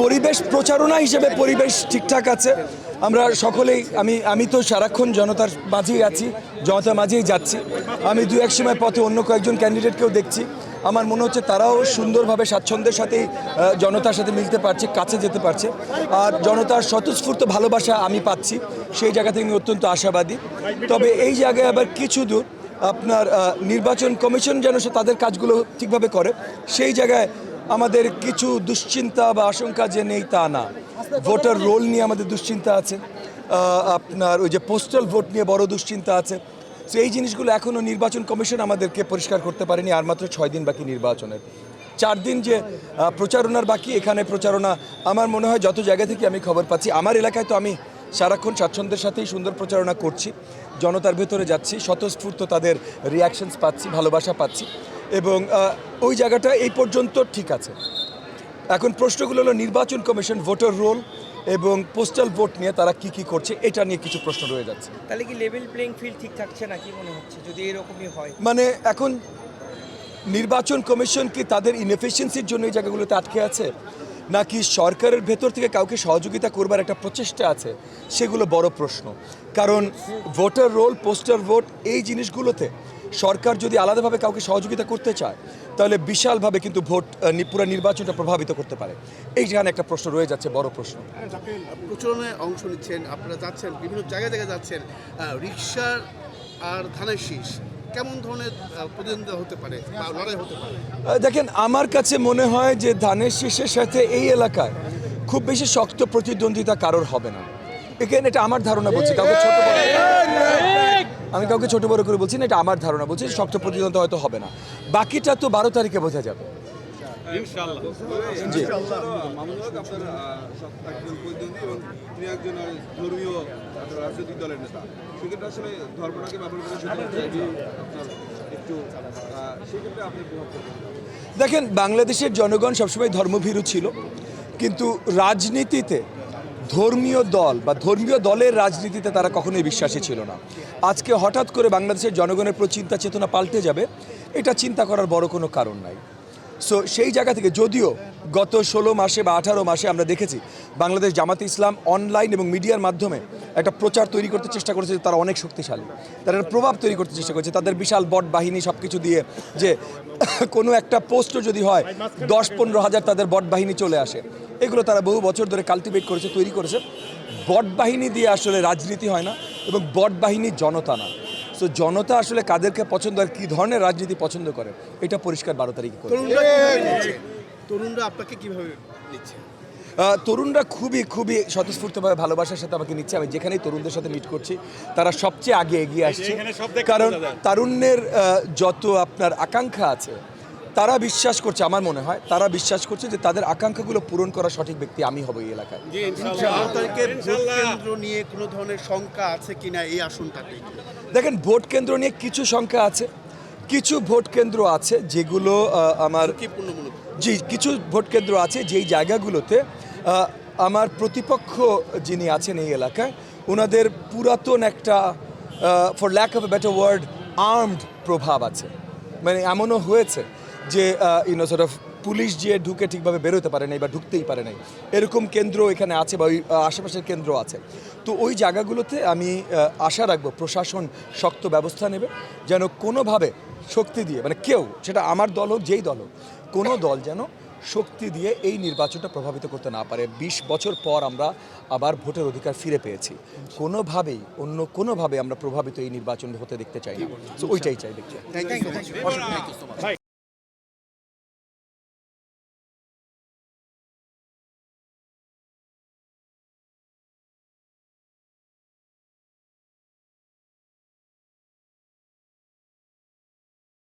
পরিবেশ প্রচারণা হিসেবে পরিবেশ ঠিকঠাক আছে। আমরা সকলেই আমি তো সারাক্ষণ জনতার মাঝেই আছি, জনতার মাঝেই যাচ্ছি। আমি দু এক সময় পথে অন্য কয়েকজন ক্যান্ডিডেটকেও দেখছি। আমার মনে হচ্ছে তারাও সুন্দরভাবে স্বাচ্ছন্দ্যের সাথেই জনতার সাথে মিলতে পারছে, কাছে যেতে পারছে। আর জনতার স্বতঃস্ফূর্ত ভালোবাসা আমি পাচ্ছি, সেই জায়গা থেকে আমি অত্যন্ত আশাবাদী। তবে এই জায়গায় আবার কিছু দূর আপনার নির্বাচন কমিশন যেন সে তাদের কাজগুলো ঠিকভাবে করে, সেই জায়গায় আমাদের কিছু দুশ্চিন্তা বা আশঙ্কা যে নেই তা না। ভোটার রোল নিয়ে আমাদের দুশ্চিন্তা আছে, আপনার ওই যে পোস্টাল ভোট নিয়ে বড় দুশ্চিন্তা আছে। সো এই জিনিসগুলো এখনও নির্বাচন কমিশন আমাদেরকে পরিষ্কার করতে পারেনি। আর মাত্র 6 দিন বাকি নির্বাচনের, 4 দিন যে প্রচারণার বাকি, এখানে প্রচারণা আমার মনে হয় যত জায়গা থেকে আমি খবর পাচ্ছি, আমার এলাকায় তো আমি সারাক্ষণ স্বাচ্ছন্দ্যের সাথেই সুন্দর প্রচারণা করছি, জনতার ভেতরে যাচ্ছি, স্বতঃস্ফূর্ত তাদের রিয়াকশনস পাচ্ছি, ভালোবাসা পাচ্ছি, এবং ওই জায়গাটা এই পর্যন্ত ঠিক আছে। এখন প্রশ্নগুলো হলো নির্বাচন কমিশন ভোটার রোল এবং পোস্টাল ভোট নিয়ে তারা কি করছে, এটা নিয়ে কিছু প্রশ্ন রয়ে যাচ্ছে। তাহলে কি লেভেল প্লেইং ফিল্ড ঠিক থাকছে না, কি মনে হচ্ছে যদি এরকমই হয়? মানে এখন নির্বাচন কমিশন কি তাদের ইনএফিসিয়েন্সির জন্য এই জায়গাগুলোতে আটকে আছে, নাকি সরকারের ভেতর থেকে কাউকে সহযোগিতা করবার একটা প্রচেষ্টা আছে, সেগুলো বড় প্রশ্ন। কারণ ভোটার রোল, পোস্টার ভোট, এই জিনিসগুলোতে সরকার যদি আলাদাভাবে কাউকে সহযোগিতা করতে চায়, তাহলে বিশালভাবে কিন্তু ভোট পুরো নির্বাচনটা প্রভাবিত করতে পারে। এই যেখানে একটা প্রশ্ন রয়ে যাচ্ছে, বড় প্রশ্ন। প্রচারণায় অংশ নিচ্ছেন, আপনারা যাচ্ছেন, বিভিন্ন জায়গায় যাচ্ছেন, রিক্সার আর ধানের শীষ কেমন ধরনের প্রতিদ্বন্দ্বিতা হতে পারে বা লড়াই হতে পারে? দেখেন, আমার কাছে মনে হয় যে ধানের শীষের সাথে এই এলাকায় খুব বেশি শক্ত প্রতিদ্বন্দ্বিতা কারোর হবে না। এখানে এটা আমার ধারণা, বলছি কাউকে ছোট বড়, আমি কাউকে ছোট বড় করে বলছি না, এটা আমার ধারণা, বলছি শক্ত প্রতিদ্বন্দ্বিতা হয়তো হবে না। বাকিটা তো 12 তারিখে বোঝা যাবে। জি, রাজনৈতিক দলের নেতা, সেক্ষেত্রে আসলে ধর্মটাকে ব্যবহার করে দেখেন, বাংলাদেশের জনগণ সবসময় ধর্মভীরু ছিল, কিন্তু রাজনীতিতে ধর্মীয় দল বা ধর্মীয় দলের রাজনীতিতে তারা কখনোই বিশ্বাসী ছিল না। আজকে হঠাৎ করে বাংলাদেশের জনগণের প্রতি চিন্তা চেতনা পাল্টে যাবে, এটা চিন্তা করার বড় কোনো কারণ নাই। সো সেই জায়গা থেকে যদিও গত 16 মাসে বা 18 মাসে আমরা দেখেছি বাংলাদেশ জামাতে ইসলাম অনলাইন এবং মিডিয়ার মাধ্যমে একটা প্রচার তৈরি করতে চেষ্টা করেছে যে তারা অনেক শক্তিশালী, তারা একটা প্রভাব তৈরি করতে চেষ্টা করেছে তাদের বিশাল বট বাহিনী সব কিছু দিয়ে, যে কোনো একটা পোস্টও যদি হয় 10-15 হাজার তাদের বট বাহিনী চলে আসে। এগুলো তারা বহু বছর ধরে কাল্টিভেট করেছে, তৈরি করেছে। বট বাহিনী দিয়ে আসলে রাজনীতি হয় না, এবং বট বাহিনী জনতা না। সো জনতা আসলে কাদেরকে পছন্দ আর কী ধরনের রাজনীতি পছন্দ করে, এটা পরিষ্কার 12 তারিখে করে। তরুণরা আপনাকে কিভাবে নিচ্ছে? তরুণরা খুবই স্বতঃস্ফূর্তভাবে ভালোবাসার সাথে আমাকে নিচ্ছে। আমি যেখানেই তরুণদের সাথে মিট করছি, তারা সবচেয়ে আগে এগিয়ে আসছে, কারণ তারুণ্যের যত আপনার আকাঙ্ক্ষা আছে, তারা বিশ্বাস করছে, আমার মনে হয় তারা বিশ্বাস করছে যে তাদের আকাঙ্ক্ষাগুলো পূরণ করা সঠিক ব্যক্তি আমি হব এই এলাকায়। 12 তারিখে ভোট কেন্দ্র নিয়ে কোনো ধরনের শঙ্কা আছে কিনা এই আসনটাতে? দেখেন, ভোট কেন্দ্র নিয়ে কিছু শঙ্কা আছে, কিছু ভোট কেন্দ্র আছে যেগুলো আমার জি, কিছু ভোট কেন্দ্র আছে যেই জায়গাগুলোতে আমার প্রতিপক্ষ যিনি আছেন এই এলাকায়, ওনাদের পুরাতন একটা for lack of a better word armed প্রভাব আছে। মানে এমনও হয়েছে যে সর্ট অফ পুলিশ যে ঢুকে ঠিকভাবে বেরোতে পারে নাই বা ঢুকতেই পারে নাই, এরকম কেন্দ্র এখানে আছে বা ওই আশেপাশের কেন্দ্র আছে। তো ওই জায়গাগুলোতে আমি আশা রাখবো প্রশাসন শক্ত ব্যবস্থা নেবে, যেন কোনোভাবে শক্তি দিয়ে, মানে কেউ, সেটা আমার দল হোক যেই দল হোক, কোনো দল যেন শক্তি দিয়ে এই নির্বাচনটা প্রভাবিত করতে না পারে। 20 বছর পর আমরা আবার ভোটের অধিকার ফিরে পেয়েছি, কোনোভাবেই অন্য কোনোভাবে আমরা প্রভাবিত এই নির্বাচন হতে দেখতে চাই না। তো ওইটাই চাই দেখতে।